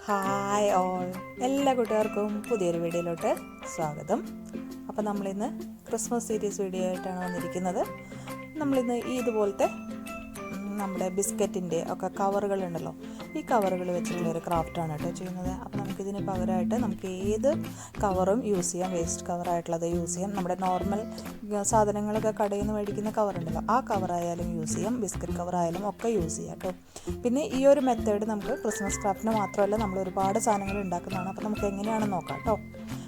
Hi all, എല്ലാ കൂട്ടുകാർക്കും പുതിയൊരു വീഡിയോയിലോട്ട് സ്വാഗതം. അപ്പോൾ നമ്മളിന്ന് ക്രിസ്മസ് സീരീസ് വീഡിയോ ആയിട്ടാണ് വന്നിരിക്കുന്നത്. നമ്മളിന്ന് ഇതുപോലത്തെ നമ്മുടെ ബിസ്ക്കറ്റിൻ്റെ ഒക്കെ കവറുകളുണ്ടല്ലോ, ഈ കവറുകൾ വെച്ചിട്ടുള്ളൊരു ക്രാഫ്റ്റാണ് കേട്ടോ ചെയ്യുന്നത്. അപ്പോൾ നമുക്കിതിന് പകരമായിട്ട് നമുക്ക് ഏത് കവറും യൂസ് ചെയ്യാം. വേസ്റ്റ് കവറായിട്ടുള്ളത് യൂസ് ചെയ്യാം. നമ്മുടെ നോർമൽ സാധനങ്ങളൊക്കെ കടയിൽ നിന്ന് മേടിക്കുന്ന കവറുണ്ടല്ലോ, ആ കവറായാലും യൂസ് ചെയ്യാം. ബിസ്ക്കറ്റ് കവറായാലും ഒക്കെ യൂസ് ചെയ്യാം കേട്ടോ. പിന്നെ ഈ ഒരു മെത്തേഡ് നമുക്ക് ക്രിസ്മസ് ക്രാഫ്റ്റിന് മാത്രമല്ല, നമ്മൾ ഒരുപാട് സാധനങ്ങൾ ഉണ്ടാക്കുന്നതാണ്. അപ്പോൾ നമുക്ക് എങ്ങനെയാണെന്ന് നോക്കാം കേട്ടോ.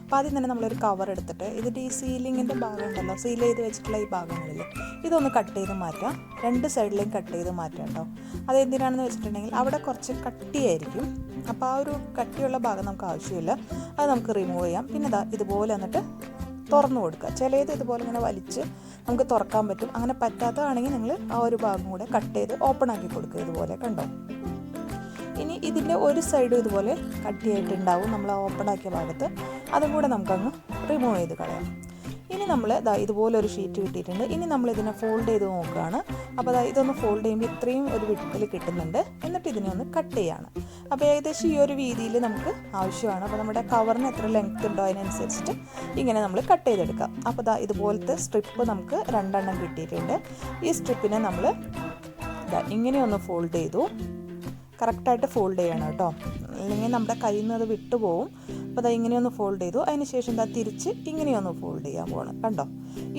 അപ്പോൾ ആദ്യം തന്നെ നമ്മളൊരു കവർ എടുത്തിട്ട് ഇതിൻ്റെ ഈ സീലിങ്ങിൻ്റെ ഭാഗം ഉണ്ടല്ലോ, സീൽ ചെയ്ത് വെച്ചിട്ടുള്ള ഈ ഭാഗങ്ങളിൽ ഇതൊന്ന് കട്ട് ചെയ്ത് മാറ്റാം. രണ്ട് സൈഡിലേയും കട്ട് ചെയ്ത് മാറ്റാം കേട്ടോ. അതെന്തിനാണെന്ന് വെച്ചിട്ടുണ്ടെങ്കിൽ അവിടെ കുറച്ച് കട്ടിയായിരിക്കും. അപ്പോൾ ആ ഒരു കട്ടിയുള്ള ഭാഗം നമുക്ക് ആവശ്യമില്ല, അത് നമുക്ക് റിമൂവ് ചെയ്യാം. പിന്നെ ഇതുപോലെ എന്നിട്ട് തുറന്നു കൊടുക്കുക. ചിലത് ഇതുപോലെ ഇങ്ങനെ വലിച്ച് നമുക്ക് തുറക്കാൻ പറ്റും. അങ്ങനെ പറ്റാത്തതാണെങ്കിൽ നിങ്ങൾ ആ ഒരു ഭാഗം കൂടെ കട്ട് ചെയ്ത് ഓപ്പൺ ആക്കി കൊടുക്കുക. ഇതുപോലെ കണ്ടോ. ഇനി ഇതിൻ്റെ ഒരു സൈഡും ഇതുപോലെ കട്ടിയായിട്ടുണ്ടാവും നമ്മൾ ഓപ്പൺ ആക്കിയ ഭാഗത്ത്, അതും കൂടെ നമുക്കങ്ങ് റിമൂവ് ചെയ്ത് കളയാം. ഇനി നമ്മൾ ഇതുപോലെ ഒരു ഷീറ്റ് കിട്ടിയിട്ടുണ്ട്. ഇനി നമ്മളിതിനെ ഫോൾഡ് ചെയ്ത് നോക്കുകയാണ്. അപ്പോൾ ഇതൊന്ന് ഫോൾഡ് ചെയ്യുമ്പോൾ ഇത്രയും ഒരു വിട്ടിൽ കിട്ടുന്നുണ്ട്. എന്നിട്ട് ഇതിനെ ഒന്ന് കട്ട് ചെയ്യാണ്. അപ്പോൾ ഏകദേശം ഈ ഒരു വീതിയിൽ നമുക്ക് ആവശ്യമാണ്. അപ്പോൾ നമ്മുടെ കവറിന് എത്ര ലെങ്ത് ഉണ്ടോ അതിനനുസരിച്ചിട്ട് ഇങ്ങനെ നമ്മൾ കട്ട് ചെയ്തെടുക്കാം. അപ്പോൾ ഇതുപോലത്തെ സ്ട്രിപ്പ് നമുക്ക് 2 എണ്ണം കിട്ടിയിട്ടുണ്ട്. ഈ സ്ട്രിപ്പിനെ നമ്മൾ ഇങ്ങനെ ഒന്ന് ഫോൾഡ് ചെയ്തു. കറക്റ്റായിട്ട് ഫോൾഡ് ചെയ്യണം കേട്ടോ, അല്ലെങ്കിൽ നമ്മുടെ കയ്യിൽ നിന്ന് അത് വിട്ടുപോകും. അപ്പോൾ ഇങ്ങനെയൊന്ന് ഫോൾഡ് ചെയ്തു. അതിന് ശേഷം തിരിച്ച് ഇങ്ങനെയൊന്ന് ഫോൾഡ് ചെയ്യാൻ പോകണം. കണ്ടോ,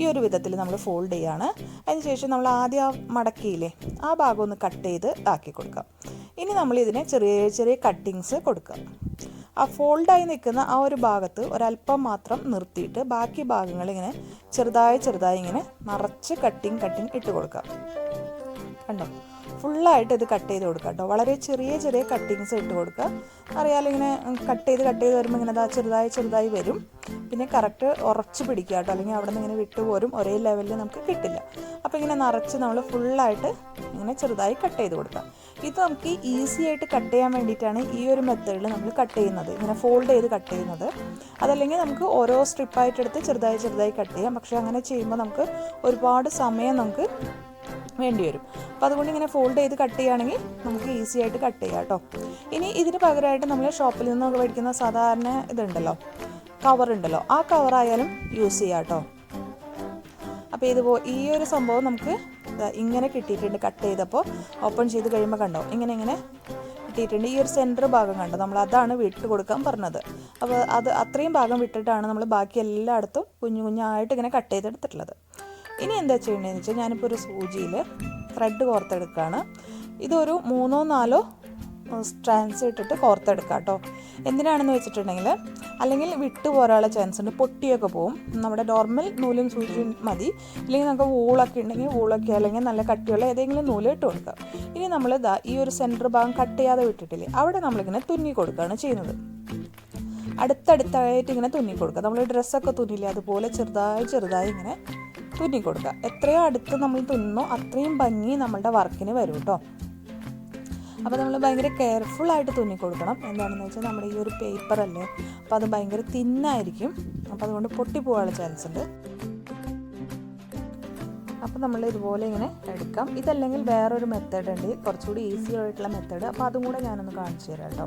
ഈ ഒരു വിധത്തിൽ നമ്മൾ ഫോൾഡ് ചെയ്യാണ്. അതിന് ശേഷം നമ്മൾ ആദ്യം ആ മടക്കിയില്ലേ, ആ ഭാഗം ഒന്ന് കട്ട് ചെയ്ത് ആക്കി കൊടുക്കാം. ഇനി നമ്മൾ ഇതിനെ ചെറിയ ചെറിയ കട്ടിങ്സ് കൊടുക്കുക. ആ ഫോൾഡായി നിൽക്കുന്ന ആ ഒരു ഭാഗത്ത് ഒരല്പം മാത്രം നിർത്തിയിട്ട് ബാക്കി ഭാഗങ്ങൾ ഇങ്ങനെ ചെറുതായി ഇങ്ങനെ നിറച്ച് കട്ടിങ് ഇട്ട് കൊടുക്കാം. കണ്ടോ, ഫുള്ളായിട്ട് ഇത് കട്ട് ചെയ്ത് കൊടുക്കുക കേട്ടോ. വളരെ ചെറിയ കട്ടിങ്സ് ഇട്ട് കൊടുക്കുക. അറിയാലോ, ഇങ്ങനെ കട്ട് ചെയ്ത് വരുമ്പോൾ ഇങ്ങനെ ചെറുതായി വരും. പിന്നെ കറക്റ്റ് ഉറച്ച് പിടിക്കുക കേട്ടോ, അല്ലെങ്കിൽ അവിടെ നിന്ന് ഇങ്ങനെ വിട്ടുപോരും, ഒരേ ലെവലിൽ നമുക്ക് കിട്ടില്ല. അപ്പോൾ ഇങ്ങനെ നിറച്ച് നമ്മൾ ഫുള്ളായിട്ട് ഇങ്ങനെ ചെറുതായി കട്ട് ചെയ്ത് കൊടുക്കുക. ഇത് നമുക്ക് ഈസി ആയിട്ട് കട്ട് ചെയ്യാൻ വേണ്ടിയിട്ടാണ് ഈ ഒരു മെത്തേഡിൽ നമ്മൾ കട്ട് ചെയ്യുന്നത്, ഇങ്ങനെ ഫോൾഡ് ചെയ്ത് കട്ട് ചെയ്യുന്നത്. അതല്ലെങ്കിൽ നമുക്ക് ഓരോ സ്ട്രിപ്പായിട്ടെടുത്ത് ചെറുതായി കട്ട് ചെയ്യാം. പക്ഷേ അങ്ങനെ ചെയ്യുമ്പോൾ നമുക്ക് ഒരുപാട് സമയം നമുക്ക് വേണ്ടി വരും. അപ്പോൾ അതുകൊണ്ട് ഇങ്ങനെ ഫോൾഡ് ചെയ്ത് കട്ട് ചെയ്യുകയാണെങ്കിൽ നമുക്ക് ഈസി ആയിട്ട് കട്ട് ചെയ്യാം കേട്ടോ. ഇനി ഇതിന് പകരമായിട്ട് നമ്മൾ ഷോപ്പിൽ നിന്നൊക്കെ മേടിക്കുന്ന സാധാരണ ഇതുണ്ടല്ലോ, കവറുണ്ടല്ലോ, ആ കവറായാലും യൂസ് ചെയ്യാം കേട്ടോ. അപ്പോൾ ഈ ഒരു സംഭവം നമുക്ക് ഇങ്ങനെ കിട്ടിയിട്ടുണ്ട്. കട്ട് ചെയ്തപ്പോൾ ഓപ്പൺ ചെയ്ത് കഴിയുമ്പോൾ കണ്ടോ, ഇങ്ങനെ കിട്ടിയിട്ടുണ്ട്. ഈ ഒരു സെൻറ്റർ ഭാഗം കണ്ടോ, നമ്മൾ അതാണ് വിട്ട് കൊടുക്കാൻ പറഞ്ഞത്. അപ്പോൾ അത് അത്രയും ഭാഗം വിട്ടിട്ടാണ് നമ്മൾ ബാക്കി എല്ലായിടത്തും കുഞ്ഞായിട്ട് ഇങ്ങനെ കട്ട് ചെയ്തെടുത്തിട്ടുള്ളത്. ഇനി എന്താ ചെയ്യേണ്ടതെന്ന് വെച്ചാൽ, ഞാനിപ്പോൾ ഒരു സൂചിയിൽ ത്രെഡ് കോർത്തെടുക്കുകയാണ്. ഇതൊരു 3-4 സ്ട്രാൻഡ്സ് ഇട്ടിട്ട് കോർത്തെടുക്കുക കേട്ടോ. എന്തിനാണെന്ന് വെച്ചിട്ടുണ്ടെങ്കിൽ അല്ലെങ്കിൽ വിട്ടു പോരാനുള്ള ചാൻസ് ഉണ്ട്, പൊട്ടിയൊക്കെ പോവും. നമ്മുടെ നോർമൽ നൂലും സൂചിയും മതി. അല്ലെങ്കിൽ നമുക്ക് വൂളൊക്കെ ഉണ്ടെങ്കിൽ വൂളൊക്കെ, അല്ലെങ്കിൽ നല്ല കട്ടിയുള്ള ഏതെങ്കിലും നൂല് ഇട്ട് കൊടുക്കുക. ഇനി നമ്മൾ ഈ ഒരു സെൻറ്റർ ഭാഗം കട്ട് ചെയ്യാതെ വിട്ടിട്ടില്ലേ, അവിടെ നമ്മളിങ്ങനെ തുന്നി കൊടുക്കുകയാണ് ചെയ്യുന്നത്. അടുത്തടുത്തായിട്ട് ഇങ്ങനെ തുന്നി കൊടുക്കുക. നമ്മൾ ഡ്രസ്സൊക്കെ തുന്നില്ലേ, അതുപോലെ ചെറുതായി ഇങ്ങനെ തുന്നി കൊടുക്കുക. എത്രയോ അടുത്ത് നമ്മൾ തുന്നോ അത്രയും ഭംഗി നമ്മളുടെ വർക്കിന് വരും കേട്ടോ. അപ്പോൾ നമ്മൾ ഭയങ്കര കെയർഫുള്ളായിട്ട് തുന്നി കൊടുക്കണം. എന്താണെന്ന് വെച്ചാൽ നമ്മുടെ ഈ ഒരു പേപ്പറല്ലേ, അപ്പോൾ അത് ഭയങ്കര തിന്നായിരിക്കും. അപ്പോൾ അതുകൊണ്ട് പൊട്ടിപ്പോകാനുള്ള ചാൻസ് ഉണ്ട്. അപ്പോൾ നമ്മൾ ഇതുപോലെ ഇങ്ങനെ എടുക്കാം. ഇതല്ലെങ്കിൽ വേറൊരു മെത്തേഡ് ഉണ്ട്, കുറച്ചുകൂടി ഈസി ആയിട്ടുള്ള മെത്തേഡ്. അപ്പോൾ അതും കൂടെ ഞാനൊന്ന് കാണിച്ചു തരാം കേട്ടോ.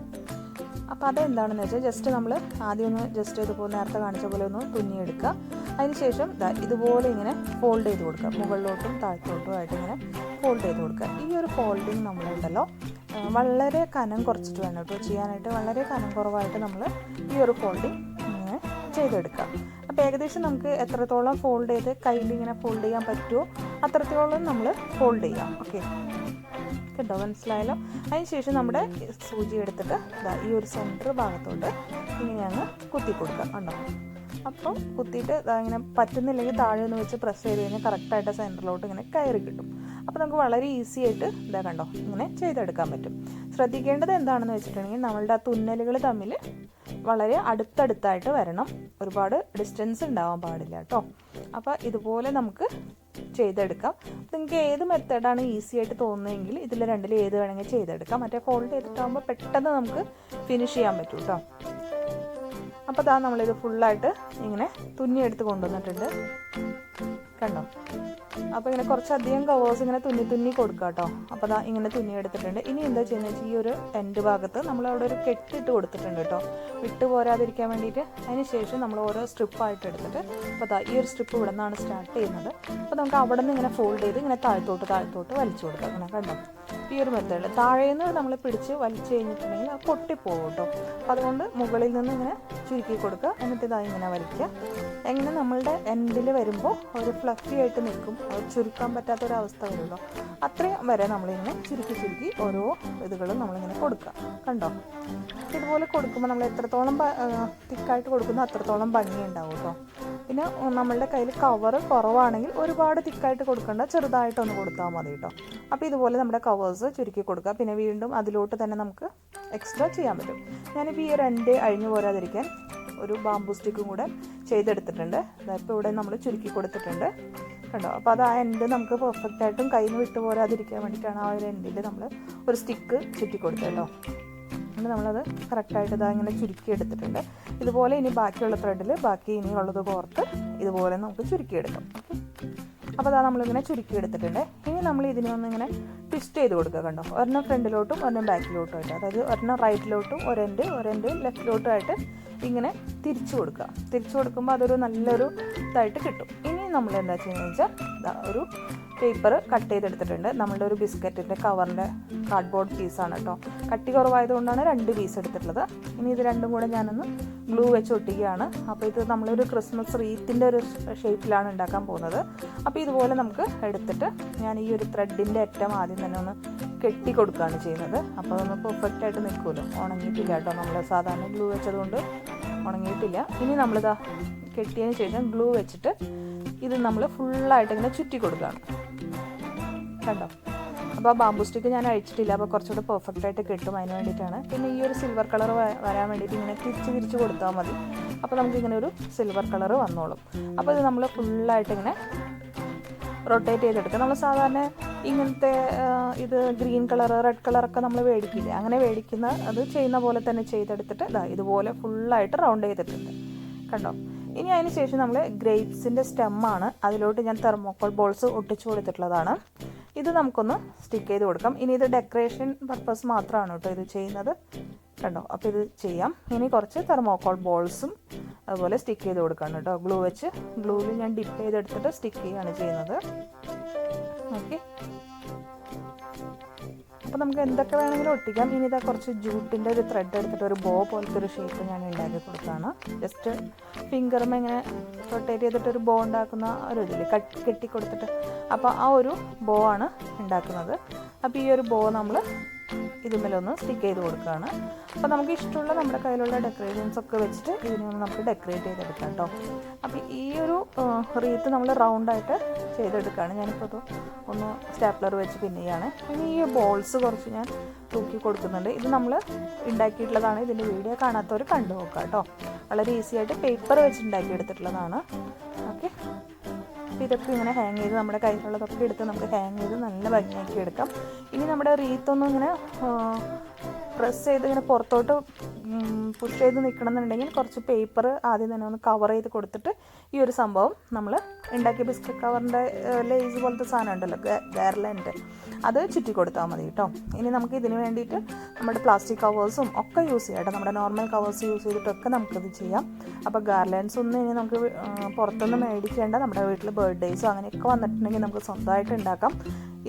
അപ്പോൾ അതെന്താണെന്ന് വെച്ചാൽ, ജസ്റ്റ് നമ്മൾ ആദ്യം ഒന്ന് ഇതുപോലെ നേരത്തെ കാണിച്ച പോലെ ഒന്ന് തുന്നിയെടുക്കുക. അതിനുശേഷം ഇതുപോലെ ഇങ്ങനെ ഫോൾഡ് ചെയ്ത് കൊടുക്കുക. മുകളിലോട്ടും താഴത്തോട്ടും ആയിട്ട് ഇങ്ങനെ ഫോൾഡ് ചെയ്ത് കൊടുക്കുക. ഈ ഒരു ഫോൾഡിങ് നമ്മളുണ്ടല്ലോ, വളരെ കനം കുറച്ചിട്ട് വേണം കേട്ടോ ചെയ്യാനായിട്ട്. വളരെ കനം കുറവായിട്ട് നമ്മൾ ഈ ഒരു ഫോൾഡിങ് ഇങ്ങനെ ചെയ്തെടുക്കാം. അപ്പോൾ ഏകദേശം നമുക്ക് എത്രത്തോളം ഫോൾഡ് ചെയ്ത് കയ്യിൽ ഇങ്ങനെ ഫോൾഡ് ചെയ്യാൻ പറ്റുമോ അത്രത്തോളം നമ്മൾ ഫോൾഡ് ചെയ്യാം. ഓക്കെ, കേട്ടോ, മനസ്സിലായല്ലോ. അതിനുശേഷം നമ്മുടെ സൂചി എടുത്തിട്ട് ഈ ഒരു സെൻറ്റർ ഭാഗത്തോട്ട് ഇങ്ങനെയാണ് കുത്തി കൊടുക്കുക. കണ്ടോ, അപ്പം കുത്തിയിട്ട് ഇങ്ങനെ പറ്റുന്നില്ലെങ്കിൽ താഴെ ഒന്ന് വെച്ച് പ്രസ് ചെയ്ത് കഴിഞ്ഞാൽ കറക്റ്റായിട്ട് സെൻറ്ററിലോട്ട് ഇങ്ങനെ കയറി കിട്ടും. അപ്പോൾ നമുക്ക് വളരെ ഈസി ആയിട്ട് കണ്ടോ ഇങ്ങനെ ചെയ്തെടുക്കാൻ പറ്റും. ശ്രദ്ധിക്കേണ്ടത് എന്താണെന്ന് വെച്ചിട്ടുണ്ടെങ്കിൽ, നമ്മളുടെ ആ തുന്നലുകൾ തമ്മിൽ വളരെ അടുത്തടുത്തായിട്ട് വരണം. ഒരുപാട് ഡിസ്റ്റൻസ് ഉണ്ടാവാൻ പാടില്ല കേട്ടോ. അപ്പോൾ ഇതുപോലെ നമുക്ക് ചെയ്തെടുക്കാം. നിങ്ങൾക്ക് ഏത് മെത്തേഡാണ് ഈസി ആയിട്ട് തോന്നുന്നതെങ്കിൽ ഇതിൽ രണ്ടിൽ ഏത് വേണമെങ്കിൽ ചെയ്തെടുക്കാം. മറ്റേ ഫോൾഡ് ചെയ്തിട്ടാകുമ്പോൾ പെട്ടെന്ന് നമുക്ക് ഫിനിഷ് ചെയ്യാൻ പറ്റും കേട്ടോ. അപ്പോൾ നമ്മളിത് ഫുള്ളായിട്ട് ഇങ്ങനെ തുന്നിയെടുത്ത് കൊണ്ടുവന്നിട്ടുണ്ട്. കണ്ടോ, അപ്പോൾ ഇങ്ങനെ കുറച്ചധികം കവേഴ്സ് ഇങ്ങനെ തുന്നി കൊടുക്കുക കേട്ടോ. അപ്പോൾ അതാ ഇങ്ങനെ തുന്നി എടുത്തിട്ടുണ്ട്. ഇനി എന്താ ചെയ്യുന്നത് വെച്ചാൽ ഈ ഒരു എൻഡ് ഭാഗത്ത് നമ്മൾ അവിടെ ഒരു കെട്ടിട്ട് കൊടുത്തിട്ടുണ്ട് കേട്ടോ, വിട്ട് പോരാതിരിക്കാൻ വേണ്ടിയിട്ട്. അതിന് ശേഷം നമ്മൾ ഓരോ സ്ട്രിപ്പായിട്ട് എടുത്തിട്ട്, അപ്പോൾ അതാ ഈ ഒരു സ്ട്രിപ്പ് ഇവിടെ നിന്നാണ് സ്റ്റാർട്ട് ചെയ്യുന്നത്. അപ്പോൾ നമുക്ക് അവിടെ നിന്ന് ഇങ്ങനെ ഫോൾഡ് ചെയ്ത് ഇങ്ങനെ താഴത്തോട്ട് വലിച്ചു കൊടുക്കുക. അങ്ങനെ കണ്ടോ, ഈ ഒരു മെത്തേഡിൽ താഴേന്ന് നമ്മൾ പിടിച്ച് വലിച്ചു കഴിഞ്ഞിട്ടുണ്ടെങ്കിൽ അത് പൊട്ടിപ്പോകും കേട്ടോ. അപ്പോൾ അതുകൊണ്ട് മുകളിൽ നിന്ന് ഇങ്ങനെ ചുരുക്കി കൊടുക്കുക, എന്നിട്ട് ഇതായി ഇങ്ങനെ വലിക്കുക. എങ്ങനെ നമ്മളുടെ എൻഡിൽ വരുമ്പോൾ ഒരു ഫ്ലഫി ആയിട്ട് നിൽക്കും, ചുരുക്കാൻ പറ്റാത്തൊരവസ്ഥ വരുമല്ലോ, അത്രയും വരെ നമ്മളിങ്ങനെ ചുരുക്കി ഓരോ ഇതുകളും നമ്മളിങ്ങനെ കൊടുക്കുക. കണ്ടോ, ഇതുപോലെ കൊടുക്കുമ്പോൾ നമ്മൾ എത്രത്തോളം തിക്കായിട്ട് കൊടുക്കുന്നോ അത്രത്തോളം ഭംഗി ഉണ്ടാവും കേട്ടോ. പിന്നെ നമ്മളുടെ കയ്യിൽ കവർ കുറവാണെങ്കിൽ ഒരുപാട് തിക്കായിട്ട് കൊടുക്കേണ്ട, ചെറുതായിട്ടൊന്ന് കൊടുത്താൽ മതി കേട്ടോ. അപ്പോൾ ഇതുപോലെ നമ്മുടെ കവേഴ്സ് ചുരുക്കി കൊടുക്കുക. പിന്നെ വീണ്ടും അതിലോട്ട് തന്നെ നമുക്ക് എക്സ്ട്രാ ചെയ്യാൻ പറ്റും. ഞാനിപ്പോൾ ഈ ഒരു എൻഡ് അഴിഞ്ഞു പോരാതിരിക്കാൻ ഒരു ബാംബൂ സ്റ്റിക്കും കൂടെ ചെയ്തെടുത്തിട്ടുണ്ട്. ഇപ്പോൾ ഇവിടെ നമ്മൾ ചുരുക്കി കൊടുത്തിട്ടുണ്ട് കണ്ടോ. അപ്പോൾ അത് ആ എൻഡ് നമുക്ക് പെർഫെക്റ്റായിട്ടും കയ്യിൽ നിന്ന് വിട്ടു പോരാതിരിക്കാൻ വേണ്ടിയിട്ടാണ് ആ ഒരു എൻഡിൽ നമ്മൾ ഒരു സ്റ്റിക്ക് ചുറ്റി കൊടുത്തത് കേട്ടോ. അങ്ങനെ നമ്മളത് കറക്റ്റായിട്ട് ഇതാ ഇങ്ങനെ ചുരുക്കി എടുത്തിട്ടുണ്ട്. ഇതുപോലെ ഇനി ബാക്കിയുള്ള ത്രെഡിൽ ബാക്കി ഇനിയുള്ളത് കോർത്ത് ഇതുപോലെ നമുക്ക് ചുരുക്കിയെടുക്കാം. അപ്പോൾ അതാ നമ്മളിങ്ങനെ ചുരുക്കി എടുത്തിട്ടുണ്ട്. ഇനി നമ്മൾ ഇതിനെ ഒന്നിങ്ങനെ ട്വിസ്റ്റ് ചെയ്ത് കൊടുക്കുക. കണ്ടോ, ഒരെണ്ണം ഫ്രണ്ടിലോട്ടും ഒരെണ്ണം ബാക്കിലോട്ടും ആയിട്ട്, അതായത് ഒരെണ്ണം റൈറ്റിലോട്ടും ഒരെൻഡ് ലെഫ്റ്റിലോട്ടും ആയിട്ട് ഇങ്ങനെ തിരിച്ചു കൊടുക്കുക. തിരിച്ചു കൊടുക്കുമ്പോൾ അതൊരു നല്ലൊരു ഇതായിട്ട് കിട്ടും. ഇനി നമ്മൾ എന്താ ചെയ്യുന്നത് വെച്ചാൽ ഒരു പേപ്പർ കട്ട് ചെയ്തെടുത്തിട്ടുണ്ട്. നമ്മളുടെ ഒരു ബിസ്ക്കറ്റിൻ്റെ കവറിൻ്റെ കാർഡ്ബോർഡ് പീസാണ് കേട്ടോ. കട്ടി കുറവായതുകൊണ്ടാണ് 2 പീസ് എടുത്തിട്ടുള്ളത്. ഇനി ഇത് രണ്ടും കൂടെ ഞാനൊന്ന് ഗ്ലൂ വെച്ച് ഒട്ടിക്കുകയാണ്. അപ്പോൾ ഇത് നമ്മളൊരു ക്രിസ്മസ് റീത്തിൻ്റെ ഒരു ഷേപ്പിലാണ് ഉണ്ടാക്കാൻ പോകുന്നത്. അപ്പോൾ ഇതുപോലെ നമുക്ക് എടുത്തിട്ട് ഞാൻ ഈ ഒരു ത്രെഡിൻ്റെ അറ്റം ആദ്യം തന്നെ ഒന്ന് കെട്ടി കൊടുക്കുകയാണ് ചെയ്യുന്നത്. അപ്പോൾ അതൊന്ന് പെർഫെക്റ്റായിട്ട് നിൽക്കുമല്ലോ. ഉണങ്ങിയിട്ടില്ല കേട്ടോ, നമ്മൾ സാധാരണ ഗ്ലൂ വെച്ചതുകൊണ്ട് ഉണങ്ങിയിട്ടില്ല. ഇനി നമ്മളിതാ കെട്ടിയതിന് ശേഷം ഗ്ലൂ വെച്ചിട്ട് ഇത് നമ്മൾ ഫുള്ളായിട്ട് ഇങ്ങനെ ചുറ്റി കൊടുക്കുകയാണ്. കണ്ടോ, അപ്പോൾ ആ ബാംബൂ സ്റ്റിക്ക് ഞാൻ അഴിച്ചിട്ടില്ല, അപ്പോൾ കുറച്ചുകൂടെ പെർഫെക്റ്റായിട്ട് കിട്ടും, അതിന് വേണ്ടിയിട്ടാണ്. പിന്നെ ഈ ഒരു സിൽവർ കളർ വരാൻ വേണ്ടിയിട്ട് ഇങ്ങനെ തിരിച്ച് കൊടുത്താൽ മതി. അപ്പോൾ നമുക്കിങ്ങനെ ഒരു സിൽവർ കളർ വന്നോളും. അപ്പോൾ ഇത് നമ്മൾ ഫുള്ളായിട്ട് ഇങ്ങനെ റൊട്ടേറ്റ് ചെയ്തെടുക്കുക. നമ്മൾ സാധാരണ ഇങ്ങനത്തെ ഇത് ഗ്രീൻ കളർ റെഡ് കളറൊക്കെ നമ്മൾ മേടിക്കില്ല, അങ്ങനെ മേടിക്കുന്ന അത് ചെയ്യുന്ന പോലെ തന്നെ ചെയ്തെടുത്തിട്ട് ഇതുപോലെ ഫുള്ളായിട്ട് റൗണ്ട് ചെയ്തിട്ടുണ്ട്. കണ്ടോ, ഇനി അതിന് ശേഷം നമ്മൾ ഗ്രേപ്സിൻ്റെ സ്റ്റെമ്മാണ്, അതിലോട്ട് ഞാൻ തെർമോക്കോൾ ബോൾസ് ഒട്ടിച്ചു കൊടുത്തിട്ടുള്ളതാണ്. ഇത് നമുക്കൊന്ന് സ്റ്റിക്ക് ചെയ്ത് കൊടുക്കാം. ഇനി ഇത് ഡെക്കറേഷൻ പർപ്പസ് മാത്രമാണ് കേട്ടോ ഇത് ചെയ്യുന്നത്. കണ്ടോ, അപ്പോൾ ഇത് ചെയ്യാം. ഇനി കുറച്ച് തെർമോക്കോൾ ബോൾസും അതുപോലെ സ്റ്റിക്ക് ചെയ്ത് കൊടുക്കണം കേട്ടോ. ഗ്ലൂവിൽ ഞാൻ ഡിപ്പ് ചെയ്തെടുത്തിട്ട് സ്റ്റിക്ക് ചെയ്യുകയാണ് ചെയ്യുന്നത്. ഓക്കെ, അപ്പോൾ നമുക്ക് എന്തൊക്കെ വേണമെങ്കിലും ഒട്ടിക്കാം. ഇനി ഇതാ കുറച്ച് ജൂട്ടിൻ്റെ ഒരു ത്രെഡ് എടുത്തിട്ട് ഒരു ബോ പോലത്തെ ഒരു ഷേപ്പ് ഞാൻ ഉണ്ടാക്കി കൊടുക്കുകയാണ്. ജസ്റ്റ് ഫിംഗറും ഇങ്ങനെ റൊട്ടേറ്റ് ചെയ്തിട്ട് ഒരു ബോ ഉണ്ടാക്കുന്ന ഒരു ഇതിൽ കെട്ടി കൊടുത്തിട്ട്, അപ്പോൾ ആ ഒരു ബോ ആണ് ഉണ്ടാക്കുന്നത്. അപ്പോൾ ഈ ഒരു ബോ നമ്മൾ ഇതുമേലൊന്ന് സ്റ്റിക്ക് ചെയ്ത് കൊടുക്കുകയാണ്. അപ്പോൾ നമുക്ക് ഇഷ്ടമുള്ള നമ്മുടെ കയ്യിലുള്ള ഡെക്കറേഷൻസ് ഒക്കെ വെച്ചിട്ട് ഇതിനൊന്ന് നമുക്ക് ഡെക്കറേറ്റ് ചെയ്തെടുക്കാം കേട്ടോ. അപ്പോൾ ഈ ഒരു റീത്ത് നമ്മൾ റൗണ്ടായിട്ട് ചെയ്തെടുക്കുകയാണ്. ഞാനിപ്പോൾ അത് ഒന്ന് സ്റ്റാപ്ലർ വെച്ച് പിന്നെയാണ്. ഇനി ഈ ബോൾസ് കുറച്ച് ഞാൻ തൂക്കി കൊടുക്കുന്നുണ്ട്. ഇത് നമ്മൾ ഉണ്ടാക്കിയിട്ടുള്ളതാണ്. ഇതിൻ്റെ വീഡിയോ കാണാത്തവർ കണ്ടു നോക്കാം കേട്ടോ. വളരെ ഈസി ആയിട്ട് പേപ്പർ വെച്ച് ഉണ്ടാക്കിയെടുത്തിട്ടുള്ളതാണ്. ഓക്കെ, അപ്പോൾ ഇതൊക്കെ ഇങ്ങനെ ഹാങ് ചെയ്ത് നമ്മുടെ കയ്യിലുള്ളതൊക്കെ എടുത്ത് നമുക്ക് ഹാങ് ചെയ്ത് നല്ല ഭംഗിയാക്കി എടുക്കാം. ഇനി നമ്മുടെ റീത്തൊന്നും ഇങ്ങനെ പ്രസ് ചെയ്ത് ഇങ്ങനെ പുറത്തോട്ട് പുഷ് ചെയ്ത് നിൽക്കണമെന്നുണ്ടെങ്കിൽ കുറച്ച് പേപ്പർ ആദ്യം തന്നെ ഒന്ന് കവർ ചെയ്ത് കൊടുത്തിട്ട് ഈ ഒരു സംഭവം നമ്മൾ ഉണ്ടാക്കിയ ബിസ്ക്കറ്റ് കവറിൻ്റെ ലേസ് പോലത്തെ സാധനം ഉണ്ടല്ലോ, ഗാർലൻഡ്, അത് ചുറ്റി കൊടുത്താൽ മതി കേട്ടോ. ഇനി നമുക്ക് ഇതിന് വേണ്ടിയിട്ട് നമ്മുടെ പ്ലാസ്റ്റിക് കവേഴ്സും ഒക്കെ യൂസ് ചെയ്യാം കേട്ടോ. നമ്മുടെ നോർമൽ കവേഴ്സ് യൂസ് ചെയ്തിട്ടൊക്കെ നമുക്കിത് ചെയ്യാം. അപ്പോൾ ഗാർലൻഡ്സ് ഒന്നും ഇനി നമുക്ക് പുറത്തൊന്നും മേടിക്കേണ്ട. നമ്മുടെ വീട്ടിൽ ബർത്ത്ഡേയ്സോ അങ്ങനെയൊക്കെ വന്നിട്ടുണ്ടെങ്കിൽ നമുക്ക് സ്വന്തമായിട്ട് ഉണ്ടാക്കാം.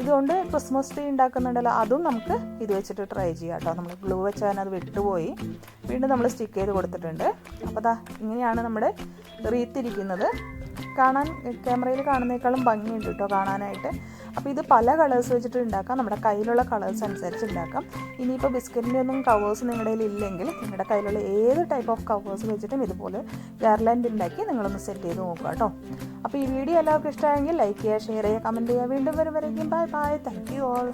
ഇതുകൊണ്ട് ക്രിസ്മസ് ട്രീ ഉണ്ടാക്കുന്നുണ്ടല്ലോ, അതും നമുക്ക് ഇത് വെച്ചിട്ട് ട്രൈ ചെയ്യാം കേട്ടോ. നമ്മൾ ഗ്ലൂ വെച്ചാൽ അത് വിട്ടുപോയി, വീണ്ടും നമ്മൾ സ്റ്റിക്ക് ചെയ്ത് കൊടുത്തിട്ടുണ്ട്. അപ്പോൾ ദാ ഇങ്ങനെയാണ് നമ്മുടെ റീത്തിരിക്കുന്നത്. കാണാൻ ക്യാമറയിൽ കാണുന്നേക്കാളും ഭംഗിയുണ്ട് കേട്ടോ കാണാനായിട്ട്. അപ്പോൾ ഇത് പല കളേഴ്സ് വെച്ചിട്ട് ഉണ്ടാക്കാം, നമ്മുടെ കയ്യിലുള്ള കളേഴ്സ് അനുസരിച്ച് ഉണ്ടാക്കാം. ഇനിയിപ്പോൾ ബിസ്ക്കറ്റിൻ്റെ ഒന്നും കവേഴ്സ് നിങ്ങളുടെ കയ്യിൽ ഇല്ലെങ്കിൽ നിങ്ങളുടെ കയ്യിലുള്ള ഏത് ടൈപ്പ് ഓഫ് കവേഴ്സ് വെച്ചിട്ടും ഇതുപോലെ ഗാർലാൻഡ് ഉണ്ടാക്കി നിങ്ങളൊന്ന് സെറ്റ് ചെയ്ത് നോക്കുക കേട്ടോ. അപ്പോൾ ഈ വീഡിയോ എല്ലാവർക്കും ഇഷ്ടമായെങ്കിൽ ലൈക്ക് ചെയ്യുക, ഷെയർ ചെയ്യുക, കമൻറ്റ് ചെയ്യുക. വീണ്ടും വരും വരയ്ക്കും. Bye bye, thank you all.